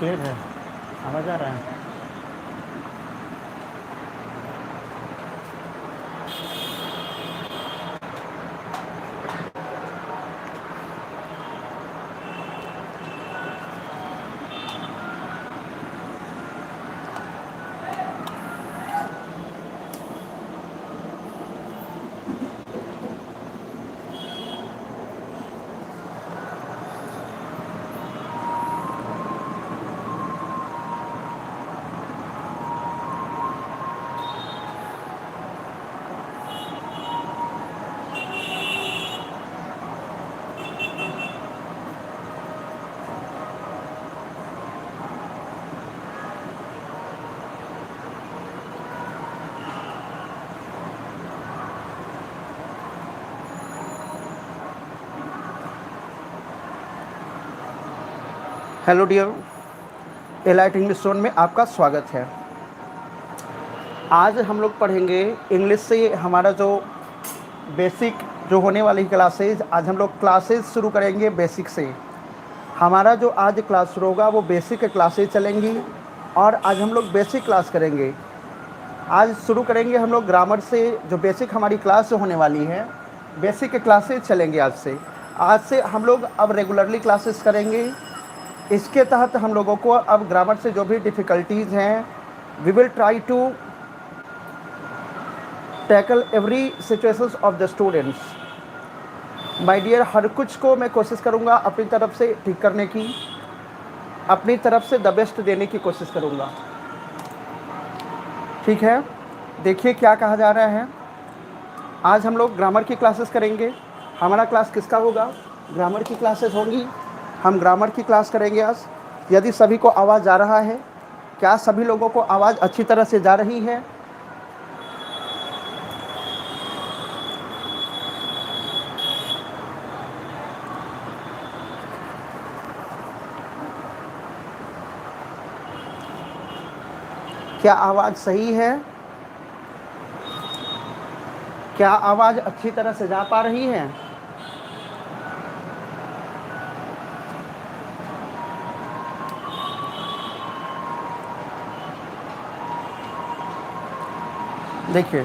Clear है? आवाज़ आ रहा है? Hello dear, Elite English Zone में आपका स्वागत है। आज हम लोग पढ़ेंगे इंग्लिश से हमारा जो बेसिक जो होने वाली क्लासेज। आज हम लोग क्लासेज शुरू करेंगे बेसिक से। हमारा जो आज क्लास शुरू होगा वो बेसिक क्लासेज चलेंगी और आज हम लोग बेसिक क्लास करेंगे। आज शुरू करेंगे हम लोग ग्रामर से। जो बेसिक हमारी क्लास होने वाली है, बेसिक क्लासेज चलेंगे आज से। आज से हम लोग अब रेगुलरली क्लासेस करेंगे। इसके तहत हम लोगों को अब ग्रामर से जो भी डिफ़िकल्टीज़ हैं, we will try to tackle every situations of the students. My dear, हर कुछ को मैं कोशिश करूंगा अपनी तरफ से ठीक करने की, अपनी तरफ से द बेस्ट देने की कोशिश करूंगा। ठीक है, देखिए क्या कहा जा रहा है। आज हम लोग ग्रामर की क्लासेस करेंगे। हमारा क्लास किसका होगा? ग्रामर की क्लासेस होंगी। हम ग्रामर की क्लास करेंगे आज। यदि सभी को आवाज़ जा रहा है, क्या सभी लोगों को आवाज़ अच्छी तरह से जा रही है? क्या आवाज़ सही है? क्या आवाज़ अच्छी तरह से जा पा रही है? देखिए,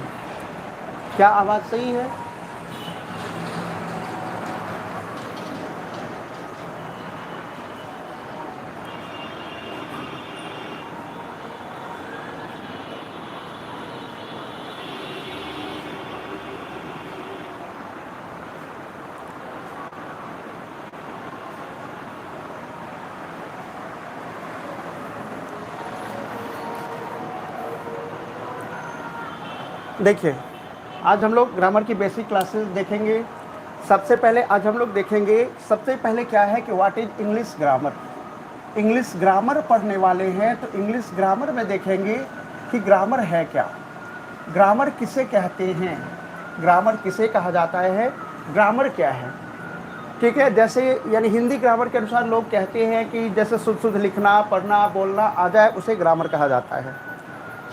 क्या आवाज़ सही है? देखिए, आज हम लोग ग्रामर की बेसिक क्लासेस देखेंगे। सबसे पहले आज हम लोग देखेंगे, सबसे पहले क्या है कि what is English grammar. English grammar पढ़ने वाले हैं तो इंग्लिश ग्रामर में देखेंगे कि ग्रामर है क्या, ग्रामर किसे कहते हैं, ग्रामर किसे कहा जाता है, ग्रामर क्या है। ठीक है, जैसे यानी हिंदी ग्रामर के अनुसार लोग कहते हैं कि जैसे शुद्ध शुद्ध लिखना पढ़ना बोलना आ जाए उसे ग्रामर कहा जाता है।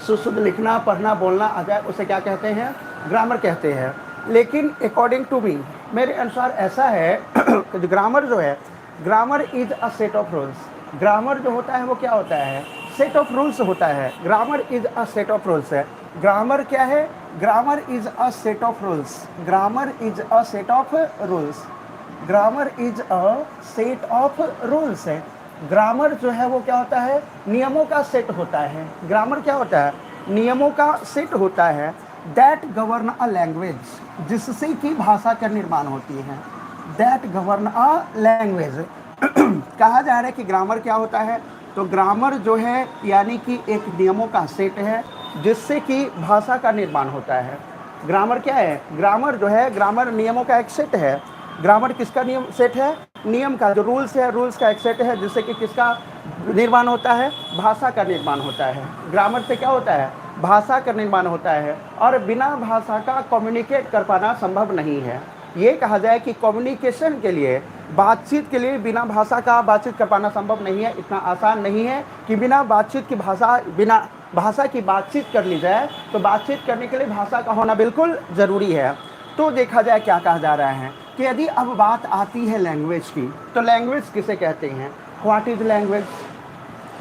शुद्ध शुद्ध लिखना पढ़ना बोलना आ जाए उसे क्या कहते हैं? ग्रामर कहते हैं। लेकिन अकॉर्डिंग टू मी, मेरे अनुसार ऐसा है कि ग्रामर जो है, grammar is a set of rules. Grammar जो होता है वो क्या होता है? सेट ऑफ रूल्स होता है। Grammar is a set of rules है। ग्रामर क्या है? Grammar is a set of rules. Grammar is a set of rules. Grammar is a set of rules है। ग्रामर जो है वो क्या होता है? नियमों का सेट होता है। ग्रामर क्या होता है? नियमों का सेट होता है। दैट गवर्न अ लैंग्वेज, जिससे कि भाषा का निर्माण होती है। दैट गवर्न अ लैंग्वेज कहा जा रहा है कि ग्रामर क्या होता है? तो ग्रामर जो है यानी कि एक नियमों का सेट है जिससे कि भाषा का निर्माण होता है। ग्रामर क्या है? ग्रामर जो है, ग्रामर नियमों का एक सेट है। ग्रामर किसका नियम सेट है? नियम का, जो रूल्स है, रूल्स का एक सेट है जिससे कि किसका निर्माण होता है? भाषा का निर्माण होता है। ग्रामर से क्या होता है? भाषा का निर्माण होता है। और बिना भाषा का कम्युनिकेट कर पाना संभव नहीं है। ये कहा जाए कि कम्युनिकेशन के लिए, बातचीत के लिए बिना भाषा का बातचीत कर पाना संभव नहीं है। इतना आसान नहीं है कि बिना बातचीत की बिना भाषा की बातचीत कर ली जाए। तो बातचीत करने के लिए भाषा का होना बिल्कुल ज़रूरी है। तो देखा जाए क्या कहा जा रहा है कि यदि अब बात आती है लैंग्वेज की, तो लैंग्वेज किसे कहते हैं? What is language?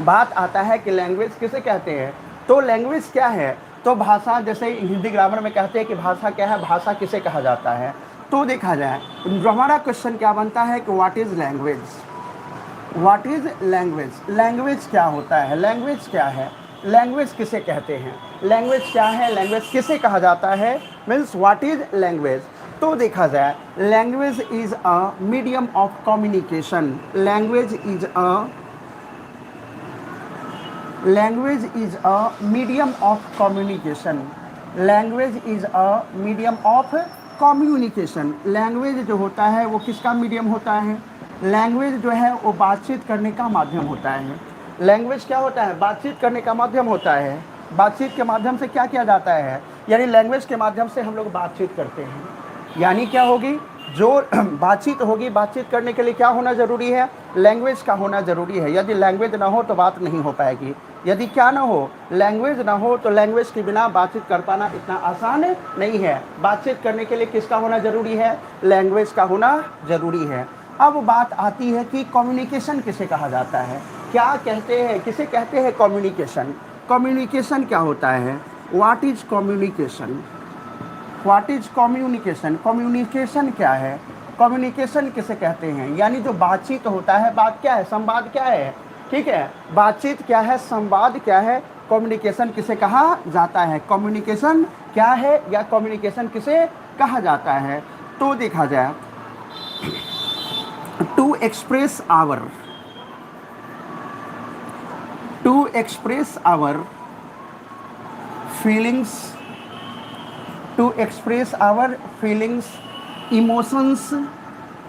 बात आता है कि लैंग्वेज किसे कहते हैं, तो लैंग्वेज क्या है, तो भाषा, जैसे हिंदी ग्रामर में कहते हैं कि भाषा क्या है, भाषा किसे कहा जाता है। तो देखा जाए हमारा क्वेश्चन क्या बनता है कि what is language, what is language, language क्या होता है, लैंग्वेज क्या है, लैंग्वेज किसे कहते हैं, लैंग्वेज क्या है, लैंग्वेज किसे कहा जाता है, मीन्स व्हाट इज लैंग्वेज। तो देखा जाए language is a medium of communication, language is a language is a medium of communication, language is a medium of communication. Language जो होता है वो किसका मीडियम होता है, लैंग्वेज जो है वो बातचीत करने का माध्यम होता है। लैंग्वेज क्या होता है, बातचीत करने का माध्यम होता है। बातचीत के माध्यम से क्या किया जाता है, यानी लैंग्वेज के माध्यम से हम लोग बातचीत करते हैं। यानी क्या होगी, जो बातचीत होगी, बातचीत करने के लिए क्या होना ज़रूरी है, लैंग्वेज का होना ज़रूरी है। यदि लैंग्वेज ना हो तो बात नहीं हो पाएगी। यदि क्या ना हो, लैंग्वेज ना हो तो लैंग्वेज के बिना बातचीत कर पाना इतना आसान नहीं है। बातचीत करने के लिए किसका होना ज़रूरी है, लैंग्वेज का होना ज़रूरी है। अब बात आती है कि कम्युनिकेशन किसे कहा जाता है, क्या कहते हैं, किसे कहते हैं कम्युनिकेशन। कम्युनिकेशन क्या होता है, what is communication, what is communication, communication क्या है, कम्युनिकेशन किसे कहते हैं, यानी जो बातचीत होता है, बात क्या है, संवाद क्या है, ठीक है, बातचीत क्या है, संवाद क्या है, कम्युनिकेशन किसे कहा जाता है, कम्युनिकेशन क्या है या कम्युनिकेशन किसे कहा जाता है। तो देखा जाए to express our, to express our feelings, to express our feelings, emotions,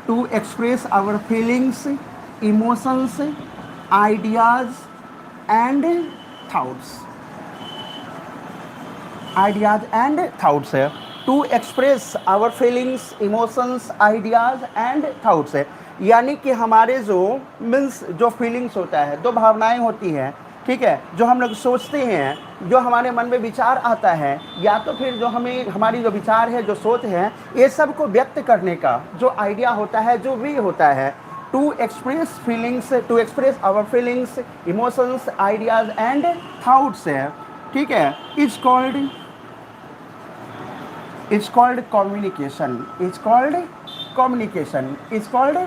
to express our feelings, emotions, ideas and thoughts, ideas and thoughts है। to express our feelings, emotions, ideas and thoughts है, यानी कि हमारे जो means जो feelings होता है, जो भावनाएं होती हैं, ठीक है, जो हम लोग सोचते हैं, जो हमारे मन में विचार आता है, या तो फिर जो हमें हमारी जो विचार है, जो सोच है, ये सब को व्यक्त करने का जो आइडिया होता है, जो वे होता है, to express feelings, to express our feelings, emotions, ideas and thoughts है, ठीक है, is called communication, is called communication, is called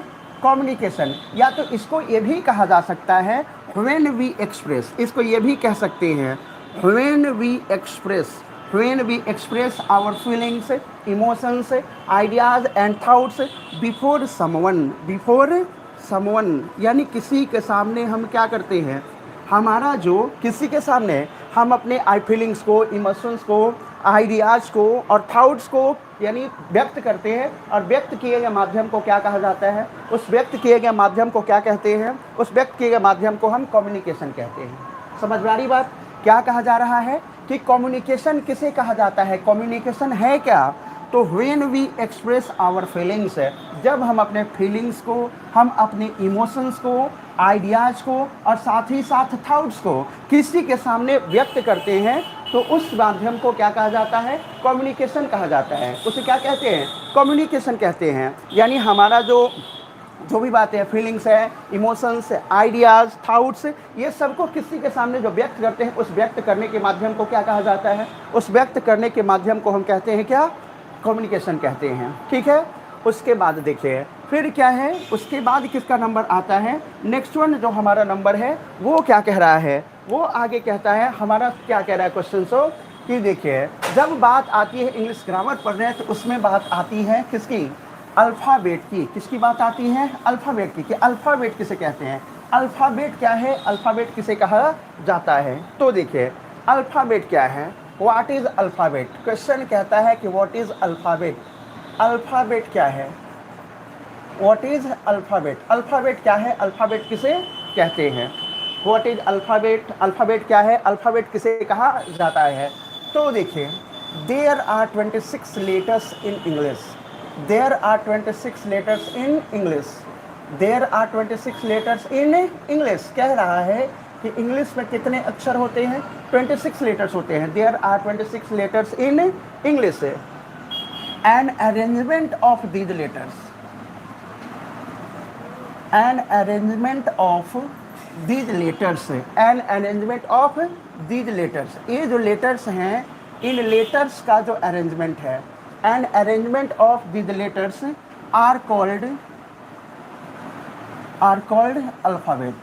communication. या तो इसको ये भी कहा जा सकता है व्हेन वी एक्सप्रेस, इसको ये भी कह सकते हैं when we express, when we express our feelings, emotions, ideas and thoughts before someone, before someone, यानी किसी के सामने हम क्या करते हैं, हमारा जो किसी के सामने हम अपने आई फीलिंग्स को, इमोशंस को, आइडियाज़ को और थाट्स को यानी व्यक्त करते हैं। और व्यक्त किए गए माध्यम को क्या कहा जाता है, उस व्यक्त किए गए माध्यम को क्या कहते हैं, उस व्यक्त किए गए माध्यम को हम कम्युनिकेशन कहते हैं। समझ में आ रही बात, क्या कहा जा रहा है कि कम्युनिकेशन किसे कहा जाता है, कम्युनिकेशन है क्या, तो when we express our feelings है, जब हम अपने फीलिंग्स को, हम अपने इमोशंस को, आइडियाज़ को और साथ ही साथ थाट्स को किसी के सामने व्यक्त करते हैं, तो उस माध्यम को क्या कहा जाता है, कम्युनिकेशन कहा जाता है। उसे क्या कहते हैं, कम्युनिकेशन कहते हैं। यानी हमारा जो भी बातें हैं, फीलिंग्स है, इमोशंस, आइडियाज़, थाट्स, ये सबको किसी के सामने जो व्यक्त करते हैं, उस व्यक्त करने के माध्यम को क्या कहा जाता है, उस व्यक्त करने के माध्यम को हम कहते हैं क्या, कम्युनिकेशन कहते हैं, ठीक है। उसके बाद देखिए फिर क्या है, उसके बाद किसका नंबर आता है, नेक्स्ट वन जो हमारा नंबर है वो क्या कह रहा है, वो आगे कहता है, हमारा क्या कह रहा है क्वेश्चन सो कि देखिए जब बात आती है इंग्लिश ग्रामर पढ़ रहे हैं तो उसमें बात आती है किसकी, अल्फ़ाबेट की। किसकी बात आती है, अल्फ़ाबेट की, कि अल्फ़ाबेट किसे कहते हैं, अल्फ़ाबेट क्या है, अल्फ़ाबेट किसे कहा जाता है। तो देखिए अल्फ़ाबेट क्या है, व्हाट इज़ अल्फ़ाबेट, क्वेश्चन कहता है कि व्हाट इज़ अल्फ़ाबेट, अल्फ़ाबेट क्या है, व्हाट इज़ अल्फ़ाबेट, अल्फ़ाबेट क्या है, अल्फ़ाबेट किसे कहते हैं, व्हाट इज़ अल्फ़ाबेट, अल्फ़ाबेट क्या है, अल्फ़ाबेट किसे कहा जाता है। तो देखिए there are 26 letters in English, there are 26 letters in English, there are 26 letters in English, कह रहा है कि इंग्लिश में कितने अक्षर होते हैं, 26 लेटर्स होते हैं, there are 26 letters in English. An arrangement of these letters, an arrangement of these letters, an arrangement of these letters, ये जो लेटर्स हैं इन लेटर्स का जो अरेंजमेंट है, an arrangement of these letters are called alphabet.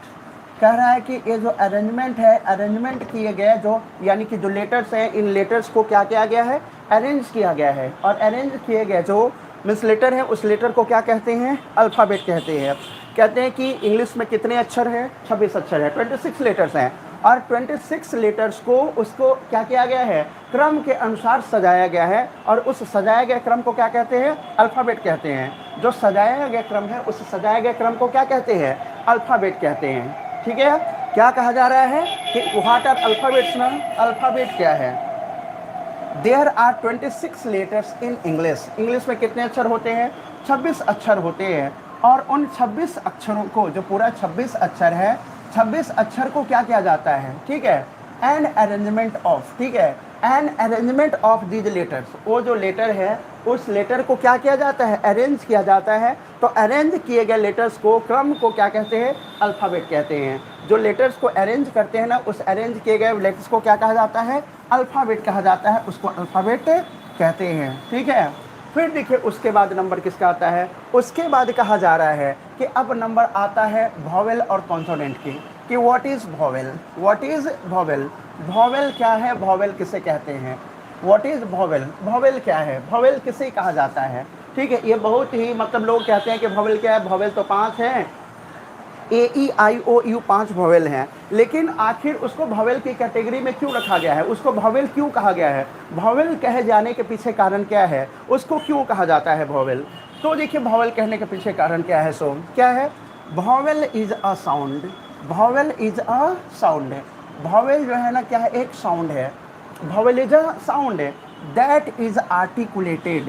कह रहा है कि ये जो अरेंजमेंट है, अरेंजमेंट किए गए जो यानी कि जो लेटर्स हैं इन लेटर्स को क्या किया गया है, अरेंज किया गया है, और अरेंज किए गए जो मीन्स लेटर है उस लेटर को क्या कहते हैं, अल्फ़ाबेट कहते हैं। कहते हैं कि इंग्लिश में कितने अक्षर हैं, 26 अक्षर है, 26 लेटर्स हैं, और 26 लेटर्स को उसको क्या किया गया है, क्रम के अनुसार सजाया गया है, और उस सजाया गए क्रम को क्या कहते हैं, अल्फ़ाबेट कहते हैं। जो सजाया गया क्रम है उस सजाए गए क्रम को क्या कहते हैं, अल्फ़ाबेट कहते हैं। ठीक है, क्या कहा जा रहा है कि व्हाट आर अल्फ़ाबेट्स ना, अल्फ़ाबेट क्या है। There are 26 letters in English, English में कितने अक्षर होते हैं, 26 अक्षर होते हैं, और उन 26 अक्षरों को, जो पूरा 26 अक्षर है, 26 अक्षर को क्या किया जाता है, ठीक है, एन अरेंजमेंट ऑफ, ठीक है, an arrangement of these letters, वो जो लेटर है उस लेटर को क्या किया जाता है, अरेंज किया जाता है। तो अरेंज किए गए लेटर्स को, क्रम को क्या कहते हैं, अल्फ़ाबेट कहते हैं। जो लेटर्स को अरेंज करते हैं ना, उस अरेंज किए गए लेटर्स को क्या कहा जाता है, अल्फ़ाबेट कहा जाता है, उसको अल्फ़ाबेट कहते हैं। ठीक है, फिर देखिए उसके बाद नंबर किसका आता है, उसके बाद कहा जा रहा है कि अब नंबर आता है वॉवेल और कॉन्सोनेंट की, कि what is vowel, what is vowel, vowel क्या है, वॉवेल किसे कहते हैं, व्हाट इज़ वॉवेल, वॉवेल क्या है, वॉवेल किसे कहा जाता है। ठीक है, ये बहुत ही मतलब लोग कहते हैं कि वॉवेल क्या है, वॉवेल तो 5 हैं, AEIOU 5 वॉवेल हैं, लेकिन आखिर उसको वॉवेल की कैटेगरी में क्यों रखा गया है, उसको वॉवेल क्यों कहा गया है, वॉवेल कहे जाने के पीछे कारण क्या है, उसको क्यों कहा जाता है वॉवेल। तो देखिए वॉवेल कहने के पीछे कारण क्या है, सो क्या है, vowel is a sound, vowel is a sound है, वॉवेल जो है ना क्या है, एक साउंड है, वॉवेल इज अ साउंड है, that is articulated,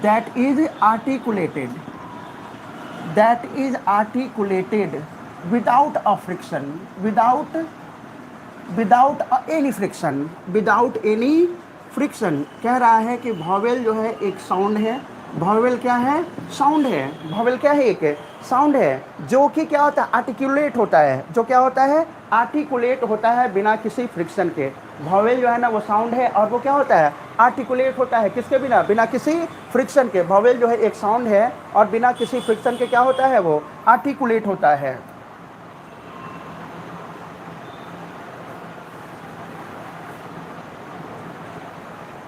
that is articulated, that is articulated without a friction, without any friction, without any friction. कह रहा है कि वॉवेल जो है एक साउंड है, वॉवेल क्या है, साउंड है, वॉवेल क्या है, एक साउंड है, जो कि क्या होता है, आर्टिकुलेट होता है, जो क्या होता है, आर्टिकुलेट होता है बिना किसी फ्रिक्शन के। वॉवेल जो है ना वो साउंड है, और वो क्या होता है, आर्टिकुलेट होता है, किसके बिना, बिना किसी फ्रिक्शन के। वॉवेल जो है एक साउंड है और बिना किसी फ्रिक्शन के क्या होता है, वो आर्टिकुलेट होता है।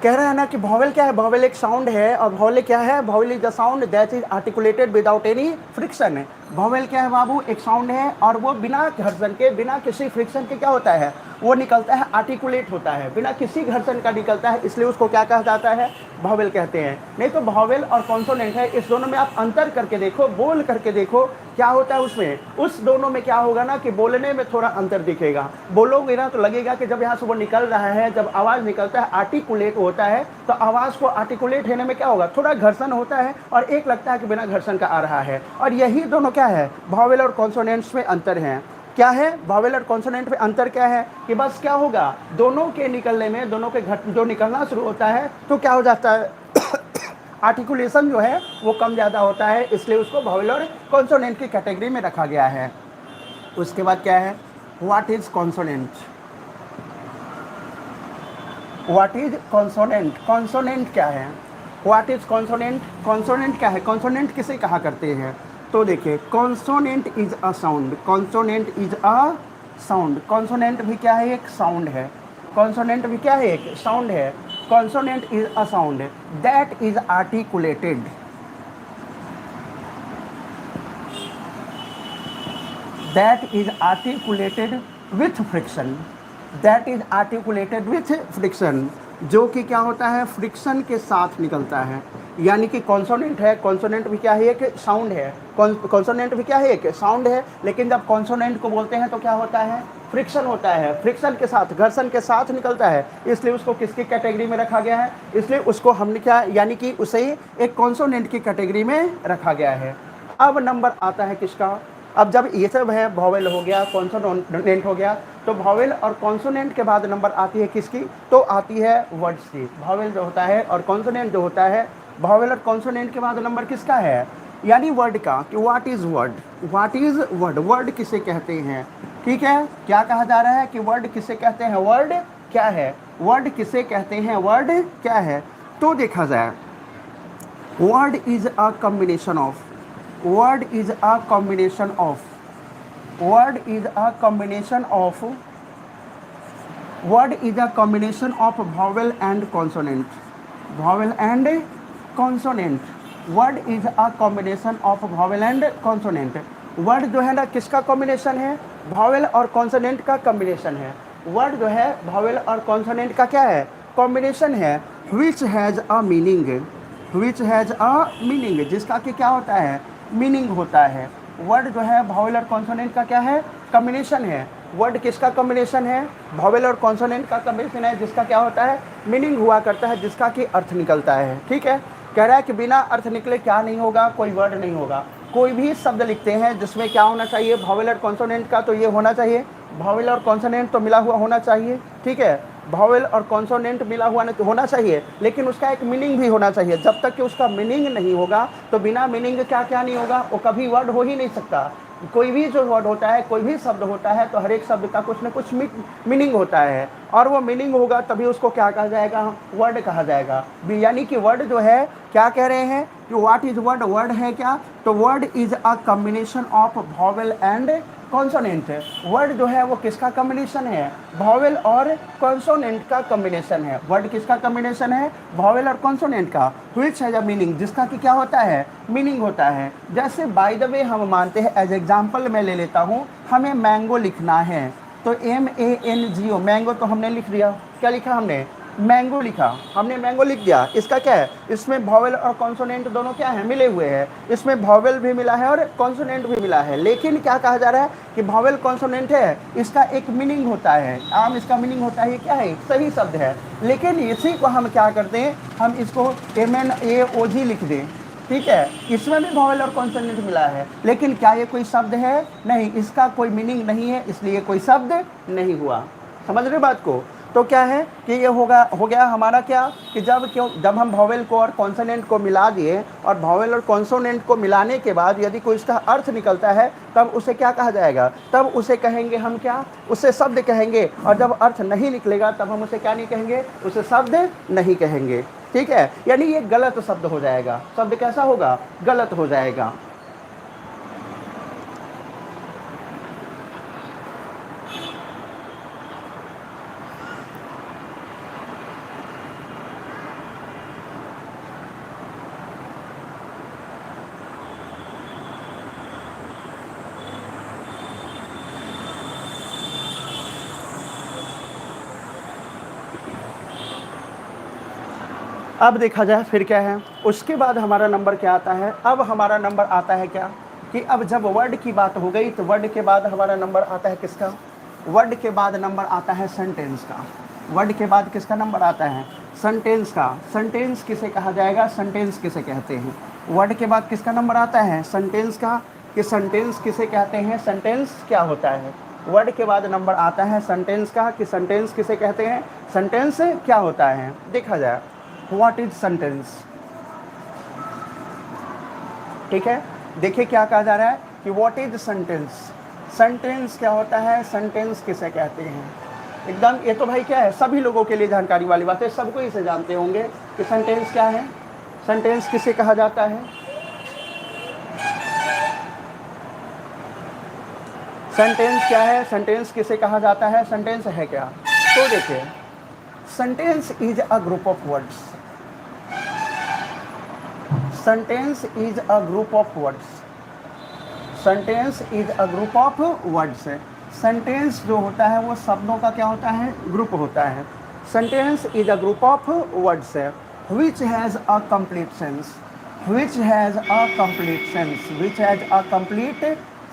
कह रहा है ना कि वॉवेल क्या है, वॉवेल एक साउंड है, और वॉवेल क्या है, vowel is the sound that is articulated without any friction. Vowel क्या है बाबू, एक साउंड है, और वो बिना घर्षण के, बिना किसी फ्रिक्शन के क्या होता है, वो निकलता है, आर्टिकुलेट होता है, बिना किसी घर्षण का निकलता है, इसलिए उसको क्या कहा जाता है, वॉवेल कहते हैं। नहीं तो वॉवेल और कॉन्सोनेंट है, इस दोनों में आप अंतर करके देखो, बोल करके देखो क्या होता है उसमें, उस दोनों में क्या होगा ना कि बोलने में थोड़ा अंतर दिखेगा। बोलोगे ना तो लगेगा कि जब यहाँ से वो निकल रहा है, जब आवाज़ निकलता है, आर्टिकुलेट होता है, तो आवाज़ को आर्टिकुलेट होने में क्या होगा, थोड़ा घर्षण होता है, और एक लगता है कि बिना घर्षण का आ रहा है। और यही दोनों क्या है, वॉवेल और कॉन्सोनेंट्स में अंतर है। क्या है, वॉवेल और कॉन्सोनेंट में अंतर क्या है, कि बस क्या होगा, दोनों के निकलने में, दोनों के जो निकलना शुरू होता है तो क्या हो जाता है आर्टिकुलेशन जो है वो कम ज़्यादा होता है, इसलिए उसको वॉवेल और कॉन्सोनेंट की कैटेगरी में रखा गया है। उसके बाद क्या है, what is consonant, what is consonant, consonant क्या है, व्हाट इज कॉन्सोनेंट, कॉन्सोनेंट क्या है, कॉन्सोनेंट किसे कहा करते हैं। तो देखिए consonant is a sound, consonant is a sound, consonant भी क्या है, एक साउंड है, कॉन्सोनेंट भी क्या है, एक साउंड है। Consonant is a sound that is articulated, that is articulated with friction, that is articulated with friction, जो कि क्या होता है, फ्रिक्शन के साथ निकलता है। यानी कि कॉन्सोनेंट है, कॉन्सोनेंट भी क्या है, एक साउंड है, कॉन्सोनेंट भी क्या है, एक साउंड है, लेकिन जब कॉन्सोनेंट को बोलते हैं तो क्या होता है, फ्रिक्शन होता है, फ्रिक्शन के साथ, घर्षण के साथ निकलता है, इसलिए उसको किसकी कैटेगरी में रखा गया है, इसलिए उसको हमने क्या, यानी कि उसे एक कॉन्सोनेंट की कैटेगरी में रखा गया है। अब नंबर आता है किसका, अब जब ये सब है, वॉवेल हो गया, कॉन्सोनेंट हो गया, तो वॉवेल और कॉन्सोनेंट के बाद नंबर आती है किसकी, तो आती है वर्ड्स की। वॉवेल जो होता है और कॉन्सोनेंट जो होता है, वॉवेल और कॉन्सोनेंट के बाद नंबर किसका है, यानी वर्ड का, कि what is word, what is word, word किसे कहते हैं। ठीक है, क्या कहा जा रहा है कि वर्ड किसे कहते हैं, वर्ड क्या है, वर्ड किसे कहते हैं, वर्ड क्या है। तो देखा जाए, word is a combination of, word is a combination of, word is a combination of, word is a combination of vowel and consonant, vowel and consonant, word is a combination of vowel and consonant। Word जो है ना किसका combination है, vowel और consonant का combination है। Word जो है vowel और consonant का क्या है, कॉम्बिनेशन है। which has a meaning, which has a meaning, जिसका कि क्या होता है, मीनिंग होता है। वर्ड जो है vowel और consonant का क्या है, कॉम्बिनेशन है। वर्ड किसका कॉम्बिनेशन है, vowel और consonant का कॉम्बिनेशन है, जिसका क्या होता है, मीनिंग हुआ करता है, जिसका कि अर्थ निकलता है। ठीक है, कह रहा है कि बिना अर्थ निकले क्या नहीं होगा, कोई वर्ड नहीं होगा। कोई भी शब्द लिखते हैं जिसमें क्या होना चाहिए, vowel और consonant का तो ये होना चाहिए, vowel और consonant तो मिला हुआ होना चाहिए। ठीक है, vowel और consonant मिला हुआ होना चाहिए, लेकिन उसका एक मीनिंग भी होना चाहिए। जब तक कि उसका मीनिंग नहीं होगा तो बिना मीनिंग क्या क्या नहीं होगा, वो कभी वर्ड हो ही नहीं सकता। कोई भी जो वर्ड होता है, कोई भी शब्द होता है, तो हर एक शब्द का कुछ न कुछ मीनिंग होता है, और वो मीनिंग होगा तभी उसको क्या कहा जाएगा, वर्ड कहा जाएगा। यानी कि वर्ड जो है, क्या कह रहे हैं कि व्हाट इज वर्ड, वर्ड है क्या, तो word is a combination of vowel and consonant. Word जो है वो किसका कॉम्बिनेशन है, vowel और कॉन्सोनेंट का कॉम्बिनेशन है। वर्ड किसका कॉम्बिनेशन है, vowel और कॉन्सोनेंट का। which has a meaning, जिसका कि क्या होता है, मीनिंग होता है। जैसे बाय द वे हम मानते हैं, एज एग्जाम्पल मैं ले लेता हूँ, हमें मैंगो लिखना है, तो MANGO, मैंगो तो हमने लिख दिया, क्या लिखा हमने, मैंगो लिखा, हमने मैंगो लिख दिया। इसका क्या है, इसमें vowel और कॉन्सोनेंट दोनों क्या है, मिले हुए हैं। इसमें vowel भी मिला है और कॉन्सोनेंट भी मिला है, लेकिन क्या कहा जा रहा है कि vowel कॉन्सोनेंट है, इसका एक मीनिंग होता है, आम इसका मीनिंग होता है, ये क्या है, सही शब्द है। लेकिन इसी को हम क्या करते हैं, हम इसको MNAOG लिख दें। ठीक है, इसमें भी vowel और कॉन्सोनेंट मिला है, लेकिन क्या ये कोई शब्द है, नहीं, इसका कोई मीनिंग नहीं है, इसलिए कोई शब्द नहीं हुआ। समझ रहे बात को। तो क्या है कि ये हो गया हमारा क्या, कि जब हम vowel को और कॉन्सोनेंट को मिला दिए, और vowel और कॉन्सोनेंट को मिलाने के बाद यदि कोई इसका अर्थ निकलता है, तब उसे क्या कहा जाएगा, तब उसे कहेंगे हम क्या, उसे शब्द कहेंगे। और जब अर्थ नहीं निकलेगा तब हम उसे क्या नहीं कहेंगे, उसे शब्द नहीं कहेंगे। ठीक है, यानी ये गलत शब्द हो जाएगा। शब्द कैसा होगा, गलत हो जाएगा। अब देखा जाए फिर क्या है, उसके बाद हमारा नंबर क्या आता है, अब हमारा नंबर आता है क्या, कि अब जब वर्ड की बात हो गई, तो वर्ड के बाद हमारा नंबर आता है किसका, वर्ड के बाद नंबर आता है सेंटेंस का। वर्ड के बाद किसका नंबर आता है, सेंटेंस का। सेंटेंस किसे कहा जाएगा, सेंटेंस किसे कहते हैं। वर्ड के बाद किसका नंबर आता है, सेंटेंस का, कि सेंटेंस किसे कहते हैं, सेंटेंस क्या होता है। वर्ड के बाद नंबर आता है सेंटेंस का, कि सेंटेंस किसे कहते हैं, सेंटेंस क्या होता है। देखा जाए, व्हाट इज सेंटेंस। ठीक है, देखिए क्या कहा जा रहा है कि व्हाट इज सेंटेंस। सेंटेंस क्या होता है, सेंटेंस किसे कहते हैं। एकदम ये तो भाई क्या है, सभी लोगों के लिए जानकारी वाली बात है, सबको इसे जानते होंगे कि सेंटेंस क्या है, सेंटेंस किसे कहा जाता है। सेंटेंस क्या है, सेंटेंस किसे कहा जाता है, सेंटेंस है क्या। तो देखिए, sentence is a group of words, sentence is a group of words, sentence is a group of words. Sentence जो होता है वो शब्दों का क्या होता है, ग्रुप होता है। Sentence is a group of words which has a complete sense, which has a complete sense, which has a complete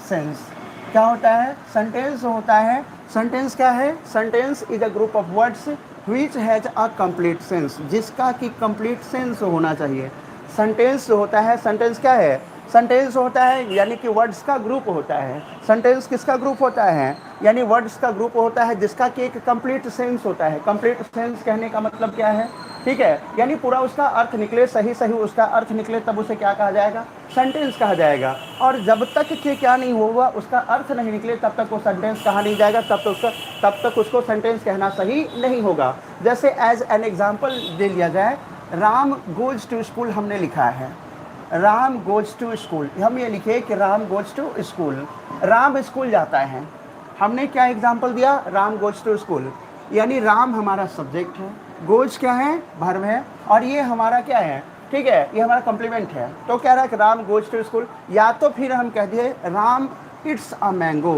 sense। क्या होता है, सेंटेंस होता है, सेंटेंस क्या है, sentence is a group of words which has a complete sense, जिसका कि complete sense होना चाहिए। सेंटेंस होता है, सेंटेंस क्या है, सेंटेंस होता है यानी कि वर्ड्स का ग्रुप होता है। सेंटेंस किसका ग्रुप होता है, यानी वर्ड्स का ग्रुप होता है जिसका कि एक कंप्लीट सेंस होता है। कंप्लीट सेंस कहने का मतलब क्या है, ठीक है, यानी पूरा उसका अर्थ निकले, सही सही उसका अर्थ निकले, तब उसे क्या कहा जाएगा, सेंटेंस कहा जाएगा। और जब तक कि क्या नहीं होगा, उसका अर्थ नहीं निकले, तब तक वो सेंटेंस कहा नहीं जाएगा, तब तक उसको सेंटेंस कहना सही नहीं होगा। जैसे एज एन एग्जाम्पल दे लिया जाए, राम गोज टू स्कूल हमने लिखा है, राम गोज टू स्कूल, हम ये लिखे कि Ram goes to school, Ram school जाता है। हमने क्या एग्जाम्पल दिया, राम गोज टू स्कूल, यानी राम हमारा सब्जेक्ट है, गोज क्या है, वर्ब है, और ये हमारा क्या है, ठीक है, ये हमारा कॉम्प्लीमेंट है। तो कह रहा है कि राम गोज टू स्कूल, या तो फिर हम कह दिए Ram it's a mango,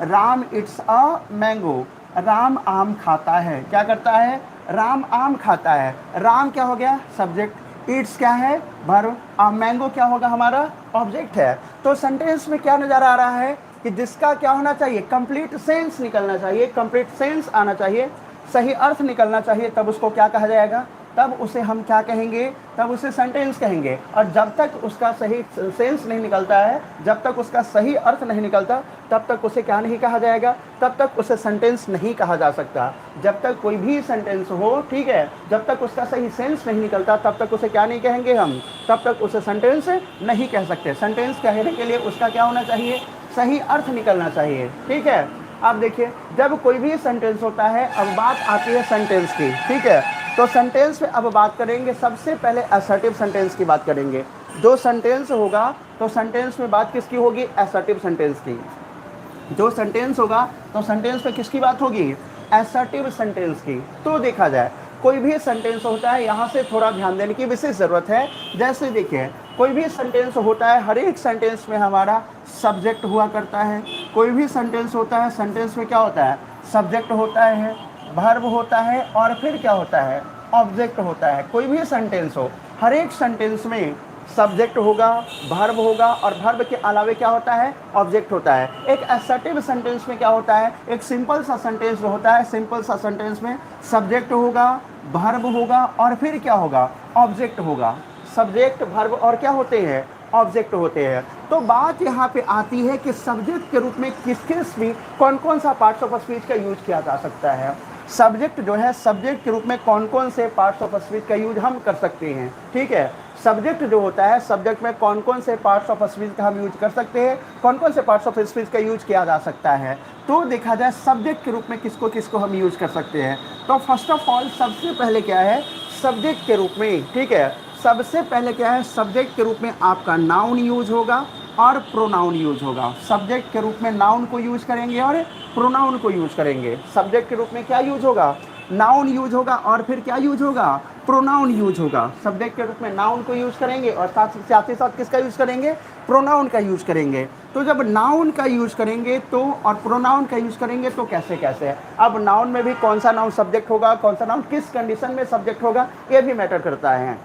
Ram it's a mango, Ram आम खाता है, क्या करता है, राम आम खाता है। राम क्या हो गया, सब्जेक्ट, इट्स क्या है, वर्ब, मैंगो क्या होगा, हमारा ऑब्जेक्ट है। तो सेंटेंस में क्या नज़र आ रहा है कि जिसका क्या होना चाहिए, कंप्लीट सेंस निकलना चाहिए, कंप्लीट सेंस आना चाहिए, सही अर्थ निकलना चाहिए, तब उसको क्या कहा जाएगा, तब उसे हम क्या कहेंगे, तब उसे सेंटेंस कहेंगे। और जब तक उसका सही सेंस नहीं निकलता है, जब तक उसका सही अर्थ नहीं निकलता, तब तक उसे क्या नहीं कहा जाएगा, तब तक उसे सेंटेंस नहीं कहा जा सकता। जब तक कोई भी सेंटेंस हो, ठीक है, जब तक उसका सही सेंस नहीं निकलता, तब तक उसे क्या नहीं कहेंगे हम, तब तक उसे सेंटेंस नहीं कह सकते। सेंटेंस कहने के लिए उसका क्या होना चाहिए, सही अर्थ निकलना चाहिए, ठीक है। अब देखिए, जब कोई भी सेंटेंस होता है, अब बात आती है सेंटेंस की, ठीक है। तो सेंटेंस में अब बात करेंगे, सबसे पहले असर्टिव सेंटेंस की बात करेंगे। जो सेंटेंस होगा, तो सेंटेंस में बात किसकी होगी, असर्टिव सेंटेंस की। जो सेंटेंस होगा, तो सेंटेंस में किसकी बात होगी, असर्टिव सेंटेंस की। तो देखा जाए, कोई भी सेंटेंस होता है, यहाँ से थोड़ा ध्यान देने की विशेष ज़रूरत है। जैसे देखिए, कोई भी सेंटेंस होता है, हर एक सेंटेंस में हमारा सब्जेक्ट हुआ करता है। कोई भी सेंटेंस होता है, सेंटेंस में क्या होता है, सब्जेक्ट होता है, वर्ब होता है, और फिर क्या होता है, ऑब्जेक्ट होता है। कोई भी सेंटेंस हो, हर एक सेंटेंस में सब्जेक्ट होगा, वर्ब होगा, और वर्ब के अलावे क्या होता है, ऑब्जेक्ट होता है। एक असर्टिव सेंटेंस में क्या होता है, एक सिंपल सा सेंटेंस जो होता है, सिंपल सा सेंटेंस में सब्जेक्ट होगा, वर्ब होगा, और फिर क्या होगा, ऑब्जेक्ट होगा। सब्जेक्ट, वर्ब और क्या होते हैं, ऑब्जेक्ट होते हैं। तो बात यहाँ पे आती है कि सब्जेक्ट के रूप में किस किस भी कौन कौन सा पार्ट्स ऑफ स्पीच का यूज किया जा सकता है। सब्जेक्ट जो है, सब्जेक्ट के रूप में कौन कौन से पार्ट्स ऑफ स्पीच का यूज हम कर सकते हैं, ठीक है। सब्जेक्ट जो होता है, सब्जेक्ट में कौन कौन से पार्ट्स ऑफ स्पीच का हम यूज कर सकते हैं, कौन कौन से पार्ट्स ऑफ स्पीच का यूज किया जा सकता है। तो देखा जाए, सब्जेक्ट के रूप में किसको किसको हम यूज कर सकते हैं। तो फर्स्ट ऑफ ऑल सबसे पहले क्या है, सब्जेक्ट के रूप में, ठीक है, सबसे पहले क्या है, सब्जेक्ट के रूप में आपका नाउन यूज होगा और प्रोनाउन यूज होगा। सब्जेक्ट के रूप में नाउन को यूज करेंगे और प्रोनाउन को यूज करेंगे। सब्जेक्ट के रूप में क्या यूज होगा, नाउन यूज होगा, और फिर क्या यूज होगा, प्रोनाउन यूज होगा। सब्जेक्ट के रूप में नाउन को यूज करेंगे और साथ ही साथ किसका यूज करेंगे, प्रोनाउन का यूज करेंगे। तो जब नाउन का यूज करेंगे तो, और प्रोनाउन का यूज करेंगे तो कैसे कैसे, अब नाउन में भी कौन सा नाउन सब्जेक्ट होगा, कौन सा नाउन किस कंडीशन में सब्जेक्ट होगा, ये भी मैटर करता है।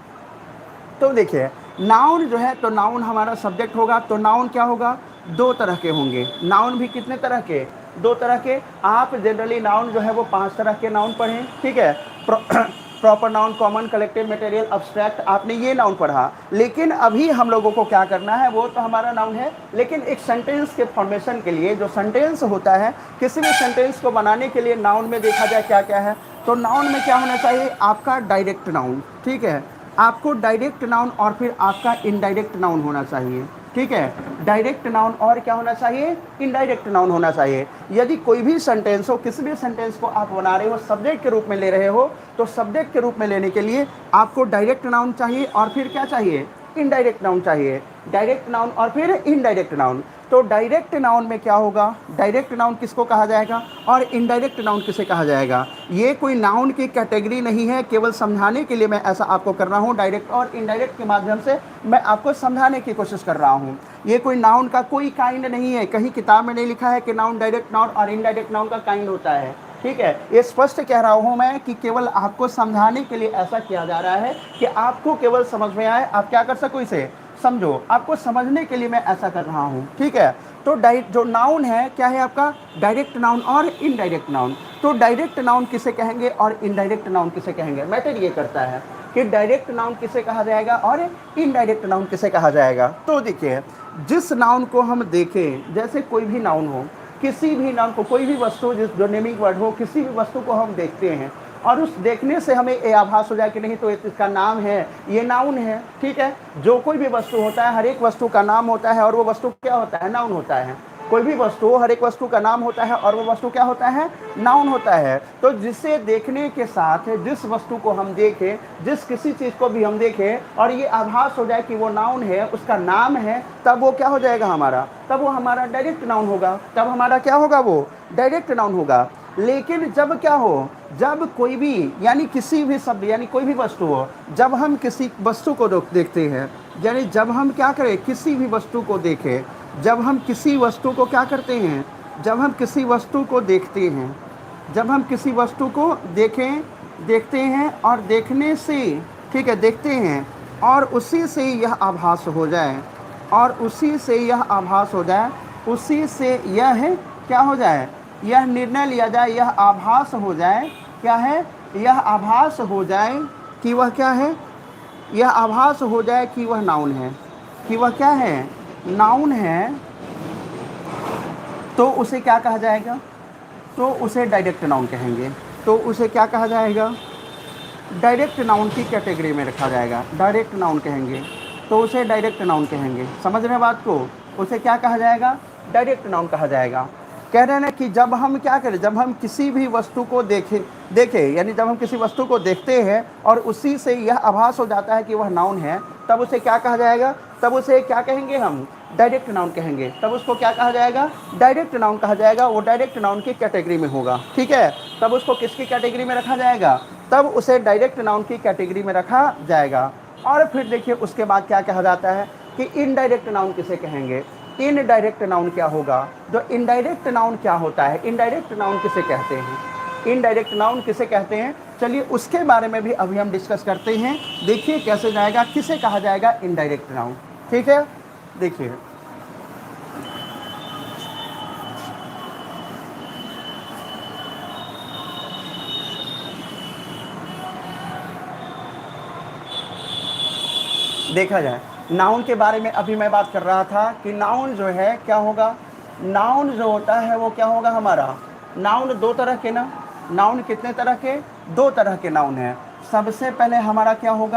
तो देखिए, नाउन जो है, तो नाउन हमारा सब्जेक्ट होगा। तो नाउन क्या होगा, दो तरह के होंगे। नाउन भी कितने तरह के, दो तरह के। आप जनरली नाउन जो है वो 5 तरह के नाउन पढ़ें, ठीक है। Proper noun, common, collective, material, abstract, आपने ये नाउन पढ़ा। लेकिन अभी हम लोगों को क्या करना है, वो तो हमारा नाउन है, लेकिन एक सेंटेंस के फॉर्मेशन के लिए जो सेंटेंस होता है, किसी भी सेंटेंस को बनाने के लिए नाउन में देखा जाए क्या क्या है। तो नाउन में क्या होना चाहिए, आपका डायरेक्ट नाउन, ठीक है, आपको डायरेक्ट नाउन और फिर आपका इनडायरेक्ट नाउन होना चाहिए, ठीक है। डायरेक्ट नाउन और क्या होना चाहिए, इनडायरेक्ट नाउन होना चाहिए। यदि कोई भी सेंटेंस हो, किसी भी सेंटेंस को आप बना रहे हो, सब्जेक्ट के रूप में ले रहे हो, तो सब्जेक्ट के रूप में लेने के लिए आपको डायरेक्ट नाउन चाहिए और फिर क्या चाहिए, इनडायरेक्ट नाउन चाहिए। डायरेक्ट नाउन और फिर इनडायरेक्ट नाउन। तो डायरेक्ट नाउन में क्या होगा, डायरेक्ट नाउन किसको कहा जाएगा और इनडायरेक्ट नाउन किसे कहा जाएगा। ये कोई नाउन की कैटेगरी नहीं है, केवल समझाने के लिए मैं ऐसा आपको कर रहा हूँ। डायरेक्ट और इनडायरेक्ट के माध्यम से मैं आपको समझाने की कोशिश कर रहा हूँ। ये कोई नाउन का कोई काइंड नहीं है, कहीं किताब में नहीं लिखा है कि नाउन डायरेक्ट नाउन और इनडायरेक्ट नाउन का काइंड होता है, ठीक है। ये स्पष्ट कह रहा हूँ मैं कि केवल आपको समझाने के लिए ऐसा किया जा रहा है कि आपको केवल समझ में आए, आप क्या कर सको, इसे समझो। आपको समझने के लिए मैं ऐसा कर रहा हूँ, ठीक है। तो जो नाउन है क्या है आपका, डायरेक्ट नाउन और इनडायरेक्ट नाउन। तो डायरेक्ट नाउन किसे कहेंगे और इनडायरेक्ट नाउन किसे कहेंगे, मैटर ये करता है कि डायरेक्ट नाउन किसे कहा जाएगा और इनडायरेक्ट नाउन किसे कहा जाएगा। तो देखिए, जिस नाउन को हम देखें, जैसे कोई भी नाउन हो, किसी भी नाउन को, कोई भी वस्तु जो नेमिंग वर्ड हो, किसी भी वस्तु को हम देखते हैं, और उस देखने से हमें ये आभास हो जाए कि नहीं तो इसका नाम है, ये नाउन है। ठीक है, जो कोई भी वस्तु होता है हर एक वस्तु का नाम होता है और वो वस्तु क्या होता है, नाउन होता है। कोई भी वस्तु हर एक वस्तु का नाम होता है और वो वस्तु क्या होता है, नाउन होता है। तो जिसे देखने के साथ जिस वस्तु को हम देखें, जिस किसी चीज़ को भी हम देखें और ये आभास हो जाए कि वो नाउन है, उसका नाम है, तब वो क्या हो जाएगा हमारा, तब वो हमारा डायरेक्ट नाउन होगा। तब हमारा क्या होगा, वो डायरेक्ट नाउन होगा। लेकिन जब क्या हो, जब कोई भी यानी किसी भी शब्द यानी कोई भी वस्तु हो, जब हम किसी वस्तु को देखते हैं, यानी जब हम क्या करें, किसी भी वस्तु को देखें, जब हम किसी वस्तु को क्या करते हैं, जब हम किसी वस्तु को देखते हैं, जब हम किसी वस्तु को देखते हैं और देखने से, ठीक है, देखते हैं और उसी से यह आभास हो जाए, और उसी से यह आभास हो जाए, उसी से यह क्या हो जाए, यह निर्णय लिया जाए, यह आभास हो जाए, क्या है, यह आभास हो जाए कि वह क्या है, यह आभास हो जाए कि वह नाउन है, कि वह क्या है, नाउन है, तो उसे क्या कहा जाएगा, तो उसे डायरेक्ट नाउन कहेंगे। तो उसे क्या कहा जाएगा, डायरेक्ट नाउन की कैटेगरी में रखा जाएगा, डायरेक्ट नाउन कहेंगे, तो उसे डायरेक्ट नाउन कहेंगे। समझ रहे हैं बात को, उसे क्या कहा जाएगा, डायरेक्ट नाउन कहा जाएगा। कह रहे हैं कि जब हम क्या करें, जब हम किसी भी वस्तु को देखें यानी जब हम किसी वस्तु को देखते हैं और उसी से यह आभास हो जाता है कि वह नाउन है, तब उसे क्या कहा जाएगा, तब उसे क्या कहेंगे हम, डायरेक्ट नाउन कहेंगे। तब उसको क्या कहा जाएगा, डायरेक्ट नाउन कहा जाएगा। वो डायरेक्ट नाउन की कैटेगरी में होगा। ठीक है, तब उसको किसकी कैटेगरी में रखा जाएगा, तब उसे डायरेक्ट नाउन की कैटेगरी में रखा जाएगा। और फिर देखिए उसके बाद क्या कहा जाता है कि इनडायरेक्ट नाउन किसे कहेंगे। इनडायरेक्ट नाउन क्या होगा, जो इनडायरेक्ट नाउन क्या होता है, इनडायरेक्ट नाउन किसे कहते हैं, इनडायरेक्ट नाउन किसे कहते हैं, चलिए उसके बारे में भी अभी हम डिस्कस करते हैं। देखिए कैसे जाएगा, किसे कहा जाएगा इनडायरेक्ट नाउन। ठीक है, देखिए देखा जाए नाउन के बारे में अभी मैं बात कर रहा था कि नाउन जो है क्या होगा, नाउन जो होता है वो क्या होगा हमारा, नाउन दो तरह के ना, नाउन कितने तरह के, दो तरह के नाउन है। सबसे पहले हमारा क्या होगा,